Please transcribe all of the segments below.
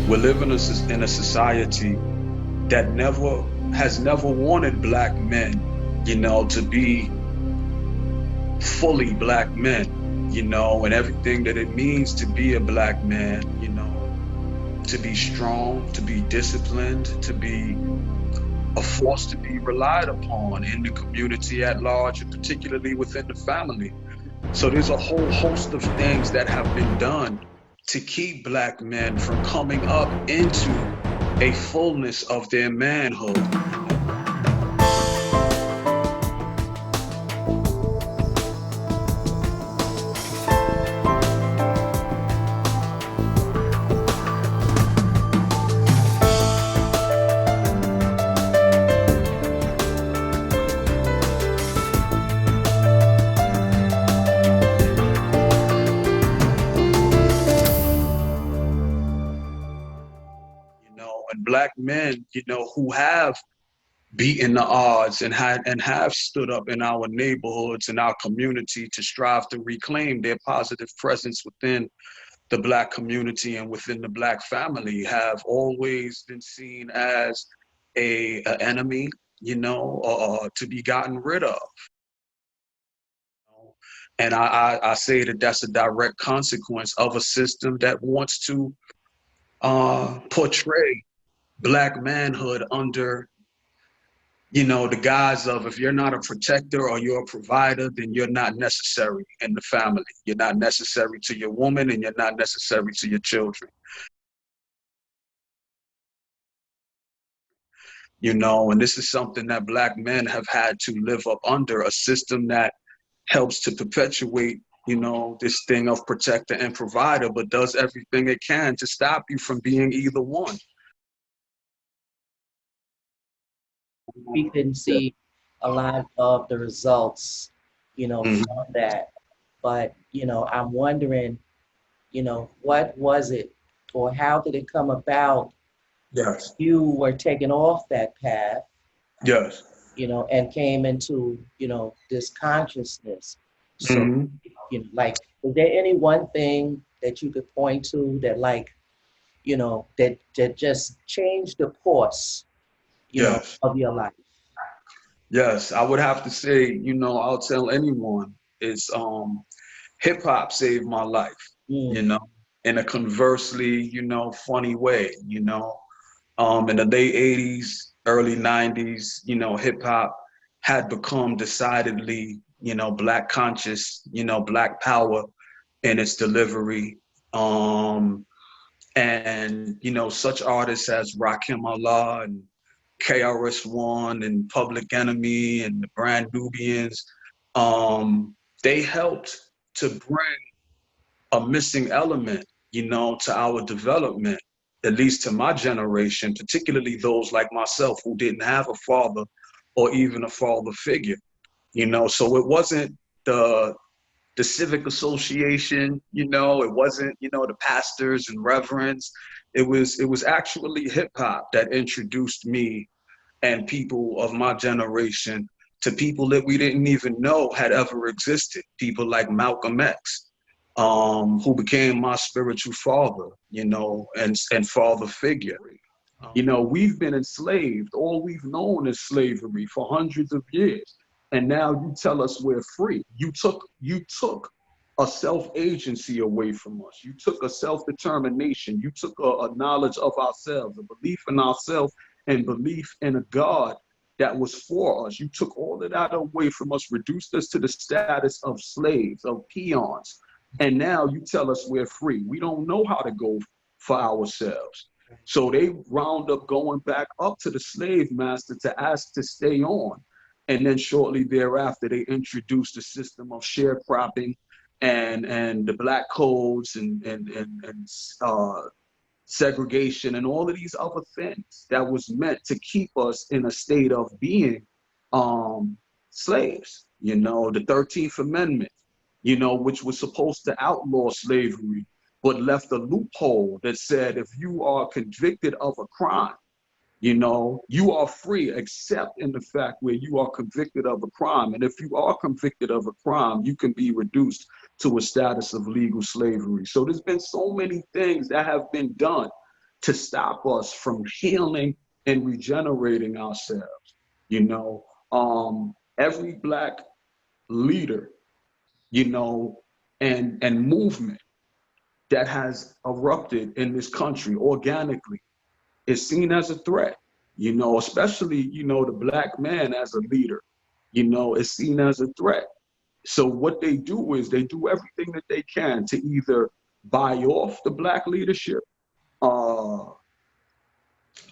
We're living in a society that has never wanted black men, to be fully black men, and everything that it means to be a black man, to be strong, to be disciplined, to be a force to be relied upon in the community at large, and particularly within the family. So there's a whole host of things that have been done to keep black men from coming up into a fullness of their manhood. And black men, who have beaten the odds and have stood up in our neighborhoods and our community to strive to reclaim their positive presence within the black community and within the black family, have always been seen as a enemy, to be gotten rid of. And I say that that's a direct consequence of a system that wants to portray black manhood under, the guise of, if you're not a protector or you're a provider, then you're not necessary in the family. You're not necessary to your woman, and you're not necessary to your children. And this is something that black men have had to live up under, a system that helps to perpetuate, this thing of protector and provider, but does everything it can to stop you from being either one. We couldn't see a lot of the results, from that. But, I'm wondering, what was it, or how did it come about? Yes. You were taken off that path. Yes. And came into, this consciousness. So, is there any one thing that you could point to that, that just changed the course, Yes. of your life? Yes, I would have to say, I'll tell anyone, is hip hop saved my life, in a conversely, funny way, in the late 80s, early 90s, hip hop had become decidedly, black conscious, black power in its delivery. And, such artists as Rakim Allah and KRS-One and Public Enemy and the Brand Nubians, they helped to bring a missing element, to our development, at least to my generation, particularly those like myself who didn't have a father or even a father figure, so it wasn't the civic association, it wasn't, the pastors and reverends. It was actually hip hop that introduced me and people of my generation to people that we didn't even know had ever existed. People like Malcolm X, who became my spiritual father, and father figure. We've been enslaved. All we've known is slavery for hundreds of years. And now you tell us we're free. You took a self-agency away from us. You took a self-determination. You took a knowledge of ourselves, a belief in ourselves, and belief in a God that was for us. You took all of that away from us, reduced us to the status of slaves, of peons. And now you tell us we're free. We don't know how to go for ourselves. So they wound up going back up to the slave master to ask to stay on. And then shortly thereafter, they introduced a system of sharecropping and the black codes and segregation and all of these other things that was meant to keep us in a state of being slaves. The 13th Amendment, which was supposed to outlaw slavery, but left a loophole that said if you are convicted of a crime, you are free except in the fact where you are convicted of a crime. And if you are convicted of a crime, you can be reduced to a status of legal slavery. So there's been so many things that have been done to stop us from healing and regenerating ourselves. You know, every Black leader, you know, and movement that has erupted in this country organically is seen as a threat, you know, especially, you know, the Black man as a leader, you know, is seen as a threat. So what they do is they do everything that they can to either buy off the Black leadership, uh,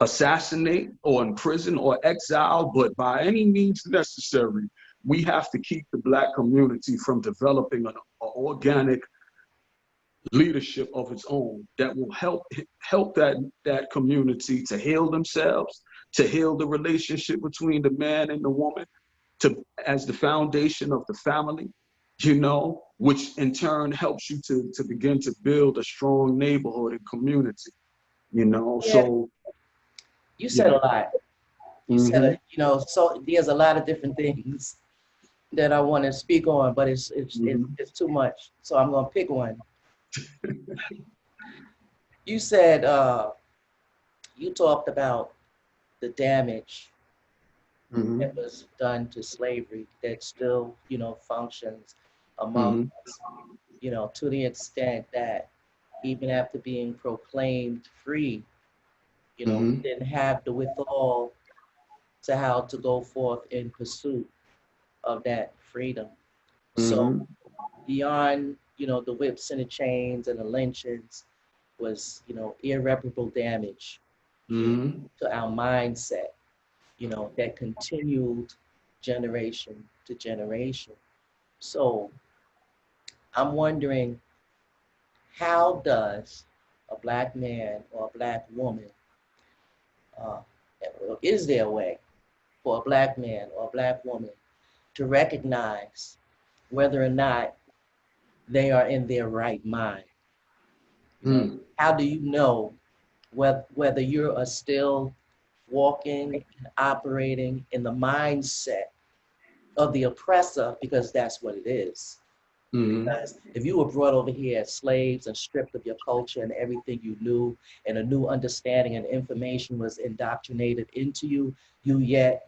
assassinate or imprison or exile, but by any means necessary, we have to keep the Black community from developing an organic leadership of its own that will help that community to heal themselves, to heal the relationship between the man and the woman, to as the foundation of the family, you know, which in turn helps you to begin to build a strong neighborhood and community, you know. Yeah, So you said yeah. a lot. You said, Mm-hmm. you know, so there's a lot of different things that I want to speak on, but Mm-hmm. it's too much. So I'm gonna pick one. You said you talked about the damage Mm-hmm. that was done to slavery that still, you know, functions among Mm-hmm. us, you know, to the extent that even after being proclaimed free, you know, we Mm-hmm. didn't have the withal to how to go forth in pursuit of that freedom. So Mm-hmm. beyond, you know, the whips and the chains and the lynchings was, you know, irreparable damage, you know, Mm-hmm. to our mindset, you know, that continued generation to generation. So I'm wondering, how does a Black man or a Black woman, uh, is there a way for a Black man or a Black woman to recognize whether or not they are in their right mind? You know, Mm-hmm. how do you know whether you're still walking and operating in the mindset of the oppressor, because that's what it is. Mm-hmm. Because if you were brought over here as slaves and stripped of your culture and everything you knew, and a new understanding and information was indoctrinated into you, you yet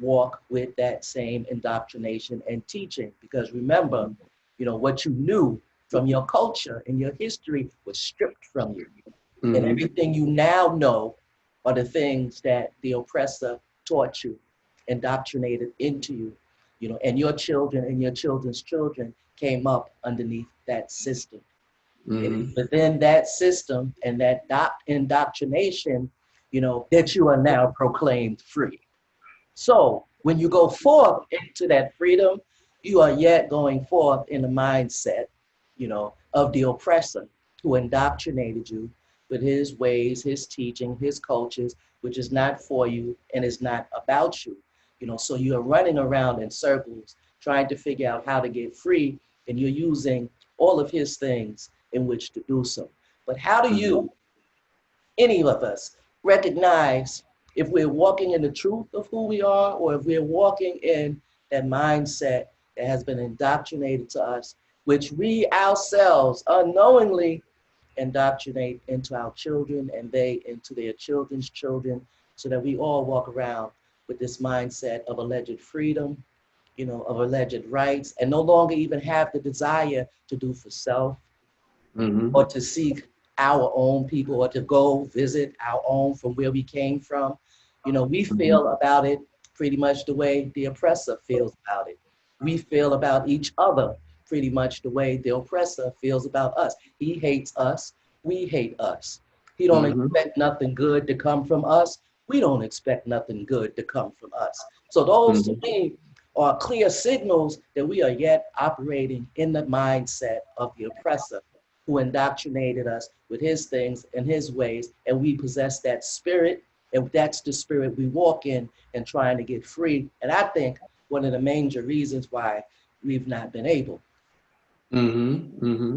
walk with that same indoctrination and teaching. Because remember, you know, what you knew from your culture and your history was stripped from you. And Mm-hmm. everything you now know are the things that the oppressor taught you, indoctrinated into you, you know, and your children and your children's children came up underneath that system. It is Mm-hmm. within that system and that indoctrination, you know, that you are now proclaimed free. So when you go forth into that freedom, you are yet going forth in the mindset, you know, of the oppressor who indoctrinated you with his ways, his teaching, his cultures, which is not for you and is not about you. You know, so you are running around in circles trying to figure out how to get free, and you're using all of his things in which to do so. But how do Mm-hmm. you, any of us, recognize if we're walking in the truth of who we are, or if we're walking in that mindset that has been indoctrinated to us, which we ourselves unknowingly indoctrinate into our children and they into their children's children, so that we all walk around with this mindset of alleged freedom, you know, of alleged rights, and no longer even have the desire to do for self, Mm-hmm. or to seek our own people, or to go visit our own from where we came from. You know, we Mm-hmm. feel about it pretty much the way the oppressor feels about it. We feel about each other pretty much the way the oppressor feels about us. He hates us, we hate us. He don't Mm-hmm. expect nothing good to come from us. We don't expect nothing good to come from us. So those to Mm-hmm. me are clear signals that we are yet operating in the mindset of the oppressor who indoctrinated us with his things and his ways, and we possess that spirit, and that's the spirit we walk in and trying to get free. And I think one of the major reasons why we've not been able. Mm-hmm. Mm-hmm.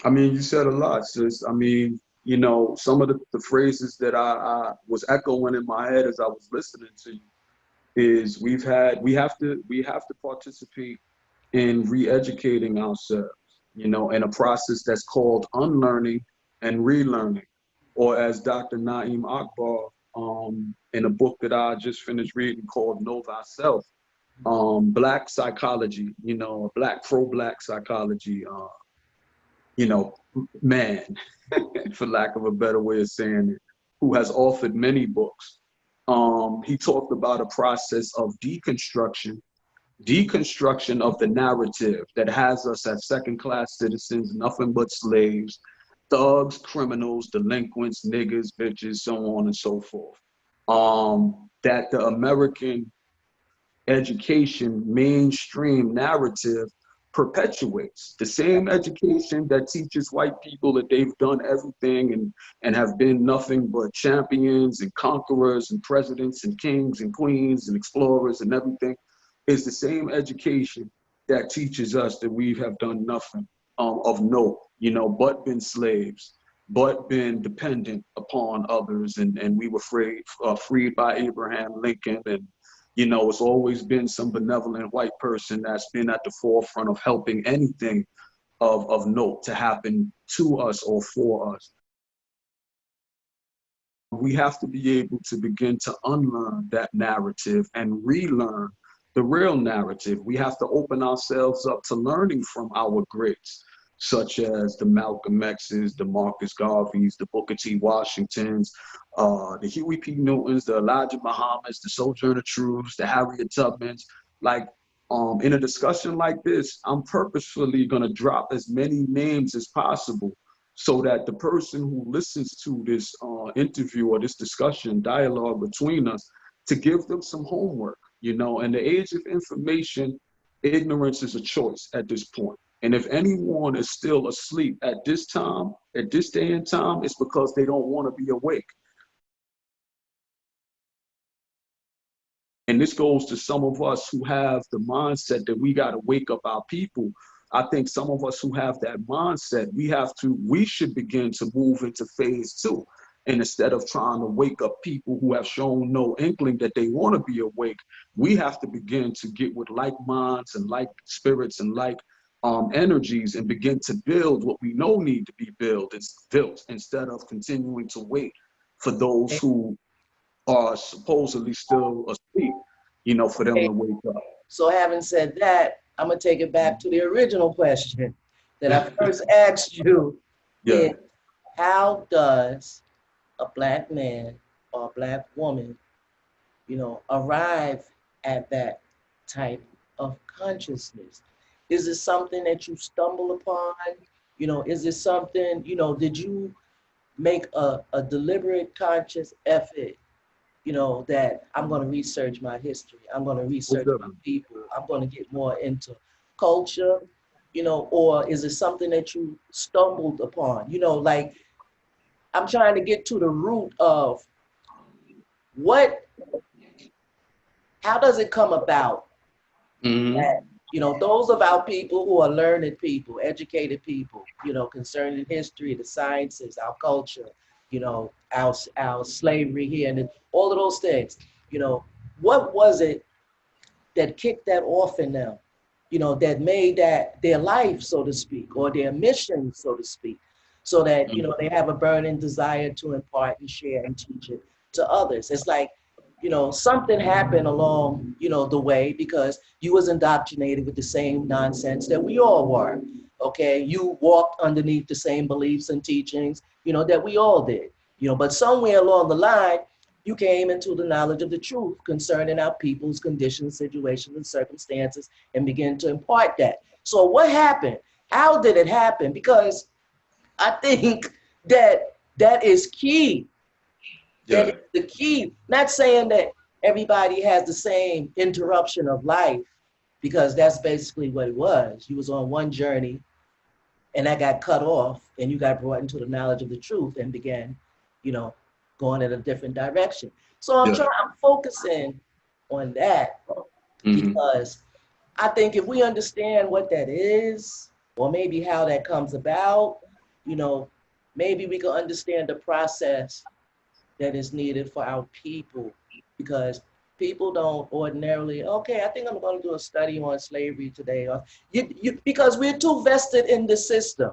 I mean, you said a lot, sis. I mean, you know, some of the phrases that I was echoing in my head as I was listening to you is we have to participate in re-educating ourselves, you know, in a process that's called unlearning and relearning. or as Dr. Naeem Akbar, in a book that I just finished reading called Know Thyself, Black psychology, you know, Black pro-Black psychology, you know, man, for lack of a better way of saying it, who has authored many books. He talked about a process of deconstruction of the narrative that has us as second-class citizens, nothing but slaves, thugs, criminals, delinquents, niggas, bitches, so on and so forth. That the American education mainstream narrative perpetuates the same education that teaches white people that they've done everything and have been nothing but champions and conquerors and presidents and kings and queens and explorers and everything is the same education that teaches us that we have done nothing of note, you know, but been slaves, but been dependent upon others, and we were freed by Abraham Lincoln, and you know, it's always been some benevolent white person that's been at the forefront of helping anything of note to happen to us or for us. We have to be able to begin to unlearn that narrative and relearn the real narrative. We have to open ourselves up to learning from our greats, such as the Malcolm X's, the Marcus Garveys, the Booker T. Washingtons, the Huey P. Newtons, the Elijah Muhammads, the Sojourner Truths, the Harriet Tubmans. Like, in a discussion like this, I'm purposefully gonna drop as many names as possible so that the person who listens to this interview or this discussion, dialogue between us, to give them some homework, you know. In the age of information, ignorance is a choice at this point. And if anyone is still asleep at this time, at this day and time, it's because they don't want to be awake. And this goes to some of us who have the mindset that we got to wake up our people. I think some of us who have that mindset, we should begin to move into phase two. And instead of trying to wake up people who have shown no inkling that they want to be awake, we have to begin to get with like minds and like spirits and like energies and begin to build what we know need to be built instead of continuing to wait for those who are supposedly still asleep, you know, for them to wake up. So having said that, I'm gonna take it back to the original question that I first asked you. Yeah. Is how does a Black man or a Black woman, you know, arrive at that type of consciousness? Is it something that you stumble upon? You know, is it something, you know, did you make a deliberate conscious effort, you know, that I'm going to research my history, I'm going to research my people, I'm going to get more into culture, you know, or is it something that you stumbled upon? You know, like, I'm trying to get to the root of how does it come about that, you know, those of our people who are learned people, educated people, you know, concerning history, the sciences, our culture, you know, our slavery here, and all of those things, you know, what was it that kicked that off in them, you know, that made that their life, so to speak, or their mission, so to speak, so that, you know, they have a burning desire to impart and share and teach it to others. It's like, you know, something happened along, you know, the way, because you was indoctrinated with the same nonsense that we all were, okay? You walked underneath the same beliefs and teachings, you know, that we all did, you know, but somewhere along the line, you came into the knowledge of the truth concerning our people's conditions, situations, and circumstances, and began to impart that. So what happened? How did it happen? Because I think that is key. That is the key. Not saying that everybody has the same interruption of life, because that's basically what it was. You was on one journey and that got cut off, and you got brought into the knowledge of the truth and began, you know, going in a different direction. So I'm focusing on that because I think if we understand what that is, or maybe how that comes about, you know, maybe we can understand the process that is needed for our people, because people don't ordinarily, okay, I think I'm going to do a study on slavery today, or because we're too vested in the system.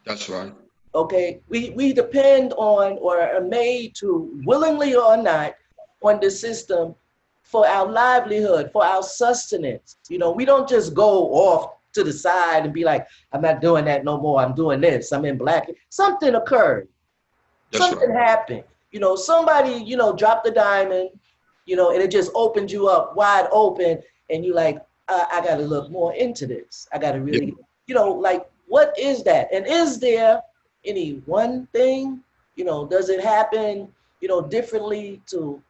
That's right. Okay, we depend on or are made to, willingly or not, on the system for our livelihood, for our sustenance. You know, we don't just go off to the side and be like, I'm not doing that no more. I'm doing this. I'm in black. Something occurred. That's right. Something happened. You know, somebody, dropped the diamond, and it just opened you up wide open. And you like, I got to look more into this. I got to Yeah. really, like, what is that? And is there any one thing, does it happen, differently to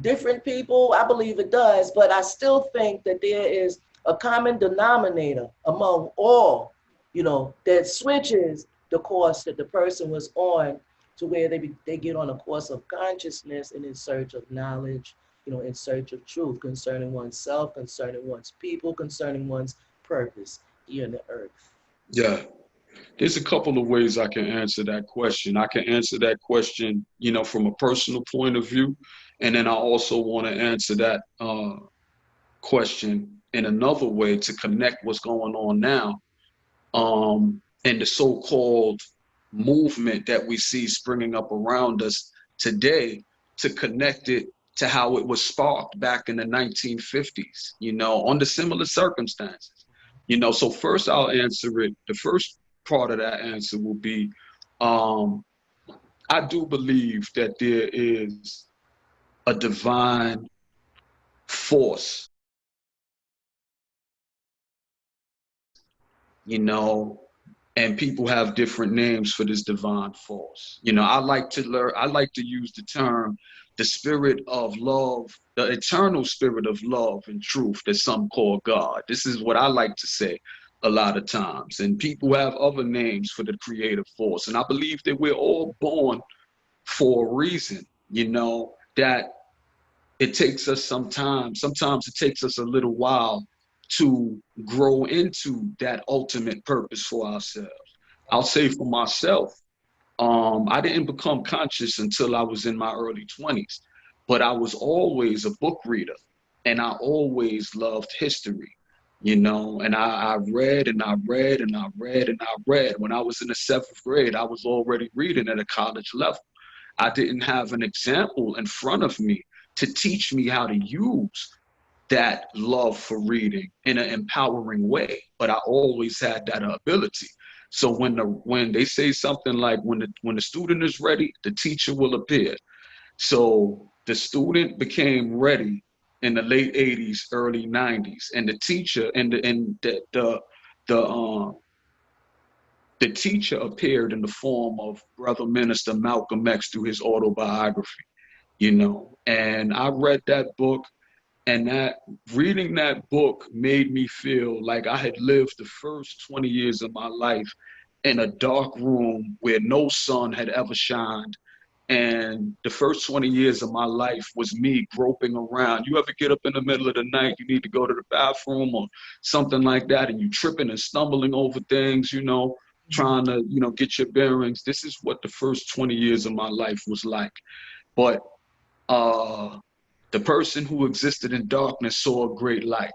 different people? I believe it does, but I still think that there is a common denominator among all, that switches the course that the person was on to where they get on a course of consciousness and in search of knowledge, in search of truth concerning oneself, concerning one's people, concerning one's purpose here on the earth. Yeah. There's a couple of ways I can answer that question. I can answer that question, from a personal point of view. And then I also want to answer that question in another way to connect what's going on now, and the so-called movement that we see springing up around us today, to connect it to how it was sparked back in the 1950s, under similar circumstances. So first I'll answer it. The first part of that answer will be, I do believe that there is a divine force, you know, and people have different names for this divine force. I like to use the term the spirit of love, the eternal spirit of love and truth that some call God. This is what I like to say a lot of times. And people have other names for the creative force. And I believe that we're all born for a reason, that it takes us some time. Sometimes it takes us a little while to grow into that ultimate purpose for ourselves. I'll say for myself, I didn't become conscious until I was in my early 20s, but I was always a book reader and I always loved history, and I read and I read and I read and I read. When I was in the seventh grade, I was already reading at a college level. I didn't have an example in front of me to teach me how to use that love for reading in an empowering way, but I always had that ability. So when they say something like when the student is ready, the teacher will appear. So the student became ready in the late 80s, early 90s, and the teacher the teacher appeared in the form of Brother Minister Malcolm X through his autobiography, and I read that book, and that reading that book made me feel like I had lived the first 20 years of my life in a dark room where no sun had ever shined. And the first 20 years of my life was me groping around. You ever get up in the middle of the night, you need to go to the bathroom or something like that, and you tripping and stumbling over things, trying to, get your bearings. This is what the first 20 years of my life was like. But the person who existed in darkness saw a great light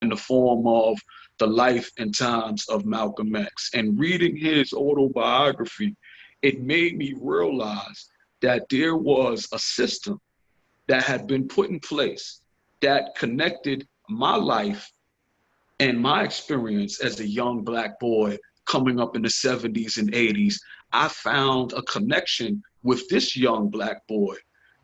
in the form of the life and times of Malcolm X. And reading his autobiography, it made me realize that there was a system that had been put in place that connected my life and my experience as a young Black boy coming up in the 70s and 80s. I found a connection with this young Black boy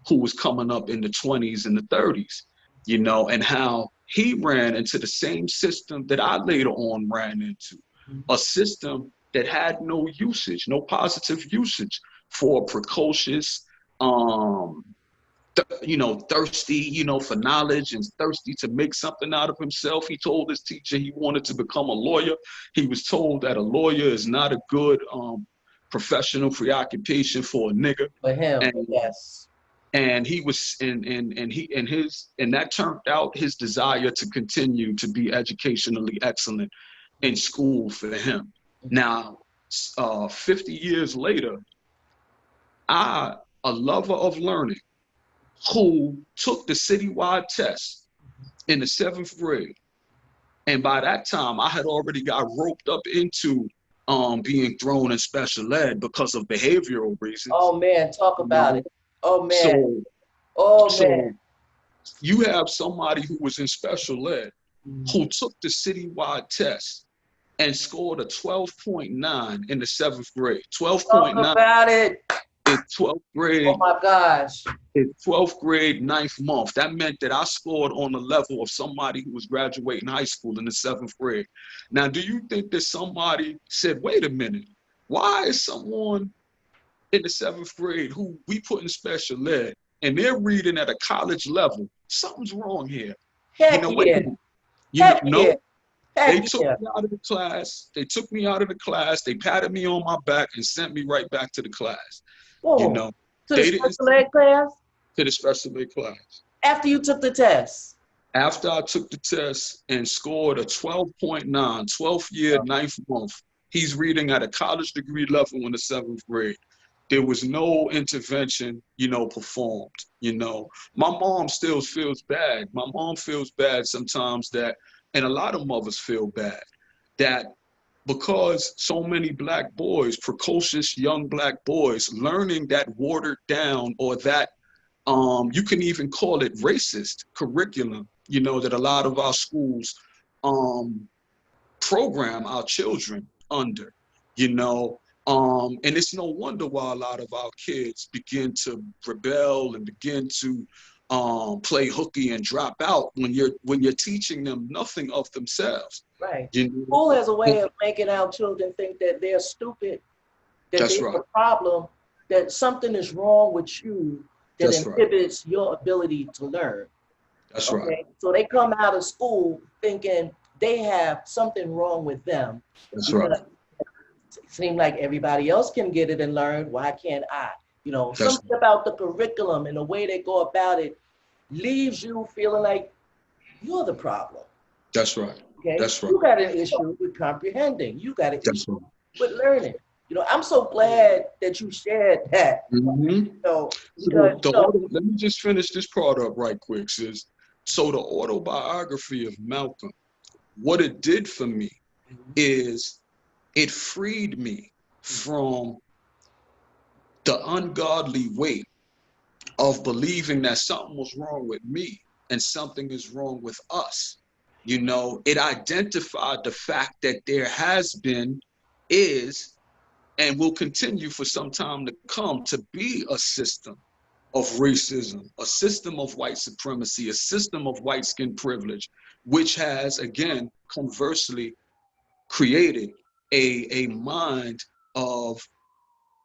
who was coming up in the 20s and the 30s, and how he ran into the same system that I later on ran into, a system that had no usage, no positive usage for precocious, thirsty, for knowledge and thirsty to make something out of himself. He told his teacher he wanted to become a lawyer. He was told that a lawyer is not a good professional preoccupation for a nigger. For him, And yes. and he was and that turned out his desire to continue to be educationally excellent in school for him. Now, 50 years later, I, a lover of learning, who took the citywide test in the seventh grade, And by that time, I had already got roped up into being thrown in special ed because of behavioral reasons. Oh man, talk You about know? it. Oh man. So, Oh man. so you have somebody who was in special ed Mm. who took the citywide test and scored a 12.9 in the 7th grade. Talk 12.9 about it. in 12th Oh grade, my gosh. in 12th grade, 9th month. That meant that I scored on the level of somebody who was graduating high school in the 7th grade. Now, do you think that somebody said, wait a minute, why is someone in the 7th grade who we put in special ed and they're reading at a college level? Something's wrong here. You Heck know, wait a yeah. minute. You know, Heck yeah. no, they Heck took yeah. me out of the class. They took me out of the class. They patted me on my back and sent me right back to the class. You Whoa. know, To the they didn't special ed class to the special ed class. after you took the test. After I took the test and scored a 12.9, 12th year, 9th month, he's reading at a college degree level in the 7th grade. There was no intervention, performed. My mom still feels bad. My mom feels bad sometimes that, and a lot of mothers feel bad that because so many black boys, precocious young black boys, learning that watered down or that you can even call it racist curriculum, that a lot of our schools um, program our children under, and it's no wonder why a lot of our kids begin to rebel and begin to play hooky and drop out when you're teaching them nothing of themselves. Right. You know? School has a way of making our children think that they're stupid, that That's there's right. a problem, that something is wrong with you that That's right. inhibits your ability to learn. That's right. Okay. So they come out of school thinking they have something wrong with them That's right. because it seems like everybody else can get it and learn. Why can't I? That's Something about the curriculum and the way they go about it leaves you feeling like you're the problem. That's right. Okay. That's right. You got an issue with comprehending. You got an That's issue right. with learning. I'm so glad that you shared that. Mm-hmm. Because Let me just finish this part up right quick, sis. So the autobiography of Malcolm, what it did for me is it freed me from the ungodly weight of believing that something was wrong with me and something is wrong with us. It identified the fact that there has been, is, and will continue for some time to come to be a system of racism, a system of white supremacy, a system of white skin privilege, which has, again, conversely, created a mind of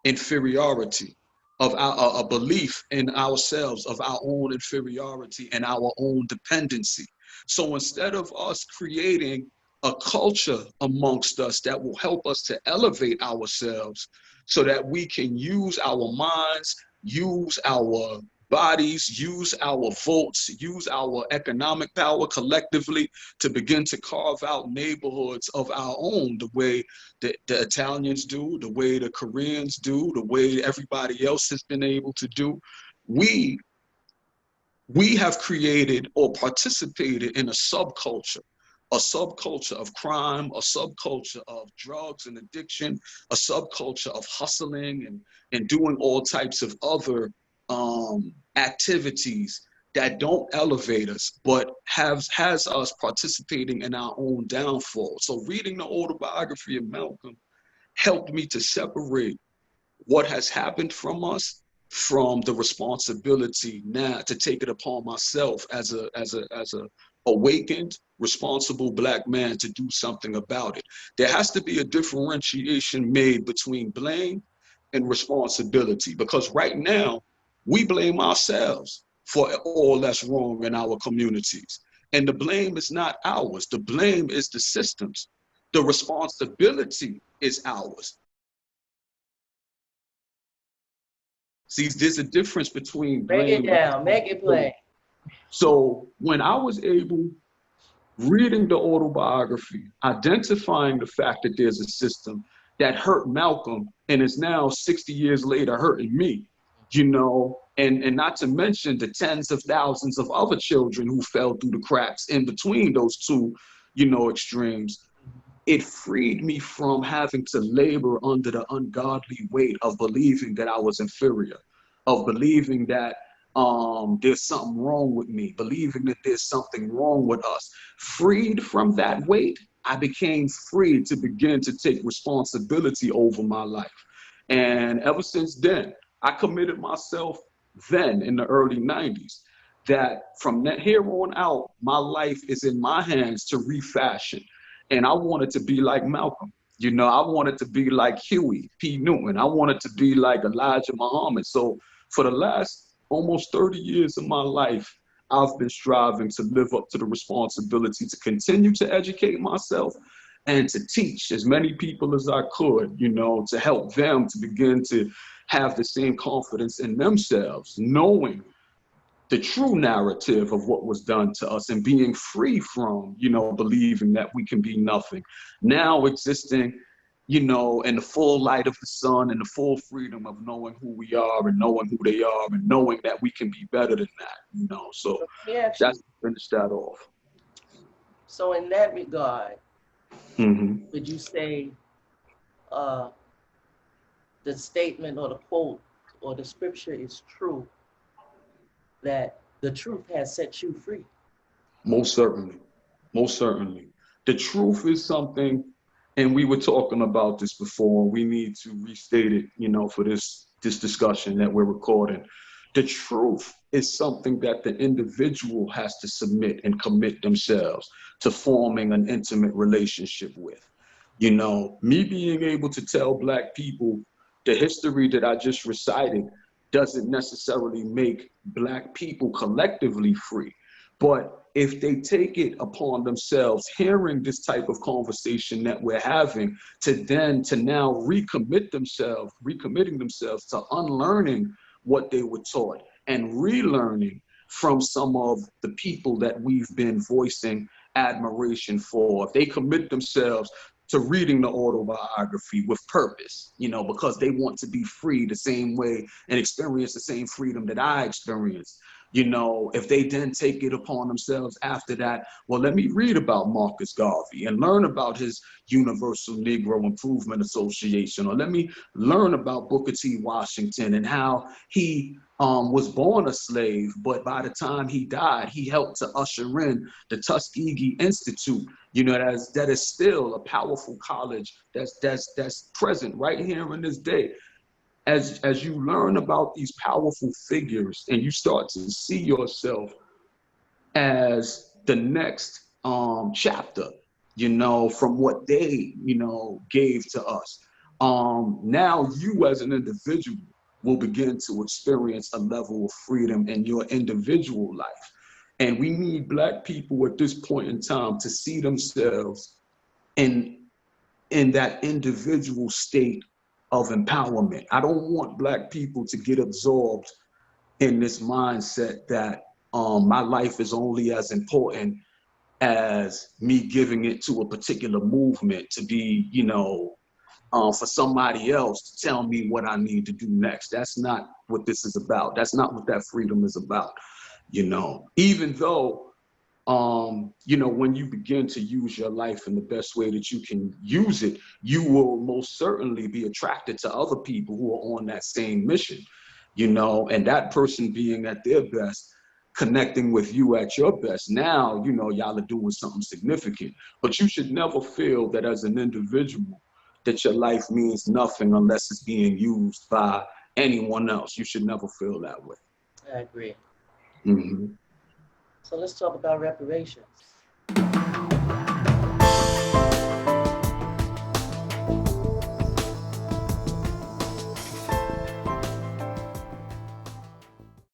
inferiority, of a belief in ourselves, of our own inferiority and our own dependency. So instead of us creating a culture amongst us that will help us to elevate ourselves so that we can use our minds, use our bodies, use our votes, use our economic power collectively to begin to carve out neighborhoods of our own, the way the Italians do, the way the Koreans do, the way everybody else has been able to do. We have created or participated in a subculture of crime, a subculture of drugs and addiction, a subculture of hustling and doing all types of other activities that don't elevate us, but has us participating in our own downfall. So reading the autobiography of Malcolm helped me to separate what has happened from us from the responsibility now to take it upon myself as a awakened, responsible black man to do something about it. There has to be a differentiation made between blame and responsibility, because right now we blame ourselves for all that's wrong in our communities. And the blame is not ours. The blame is the system's. The responsibility is ours. See, there's a difference between break it blame and down, make it responsibility. plain. So when I was able, reading the autobiography, identifying the fact that there's a system that hurt Malcolm and is now 60 years later hurting me, and not to mention the tens of thousands of other children who fell through the cracks in between those two extremes. It freed me from having to labor under the ungodly weight of believing that I was inferior, of believing that there's something wrong with me, believing that there's something wrong with us. Freed from that weight, I became free to begin to take responsibility over my life. And ever since then, I committed myself then in the early 90s that from that here on out, my life is in my hands to refashion. And I wanted to be like Malcolm. I wanted to be like Huey P. Newton. I wanted to be like Elijah Muhammad. So for the last almost 30 years of my life, I've been striving to live up to the responsibility to continue to educate myself and to teach as many people as I could, to help them to begin to have the same confidence in themselves, knowing the true narrative of what was done to us and being free from, believing that we can be nothing. Now existing, in the full light of the sun and the full freedom of knowing who we are and knowing who they are and knowing that we can be better than that, So that's to finish that off. So in that regard, would you say the statement or the quote or the scripture is true, that the truth has set you free? Most certainly. Most certainly. The truth is something, and we were talking about this before, we need to restate it, for this discussion that we're recording. The truth is something that the individual has to submit and commit themselves to forming an intimate relationship with. Me being able to tell Black people the history that I just recited doesn't necessarily make Black people collectively free. But if they take it upon themselves, hearing this type of conversation that we're having, to now recommitting themselves to unlearning what they were taught and relearning from some of the people that we've been voicing admiration for, if they commit themselves to reading the autobiography with purpose, because they want to be free the same way and experience the same freedom that I experienced. If they then take it upon themselves after that, well, let me read about Marcus Garvey and learn about his Universal Negro Improvement Association, or let me learn about Booker T. Washington and how he was born a slave, but by the time he died, he helped to usher in the Tuskegee Institute, that is still a powerful college that's present right here in this day. As you learn about these powerful figures and you start to see yourself as the next chapter, from what they, gave to us, now you as an individual will begin to experience a level of freedom in your individual life. And we need Black people at this point in time to see themselves in that individual state of empowerment. I don't want Black people to get absorbed in this mindset that my life is only as important as me giving it to a particular movement to be, for somebody else to tell me what I need to do next. That's not what this is about. That's not what that freedom is about. Even though, when you begin to use your life in the best way that you can use it, you will most certainly be attracted to other people who are on that same mission, and that person being at their best, connecting with you at your best. Now, y'all are doing something significant, but you should never feel that as an individual, that your life means nothing unless it's being used by anyone else. You should never feel that way. I agree. Mm-hmm. So let's talk about reparations.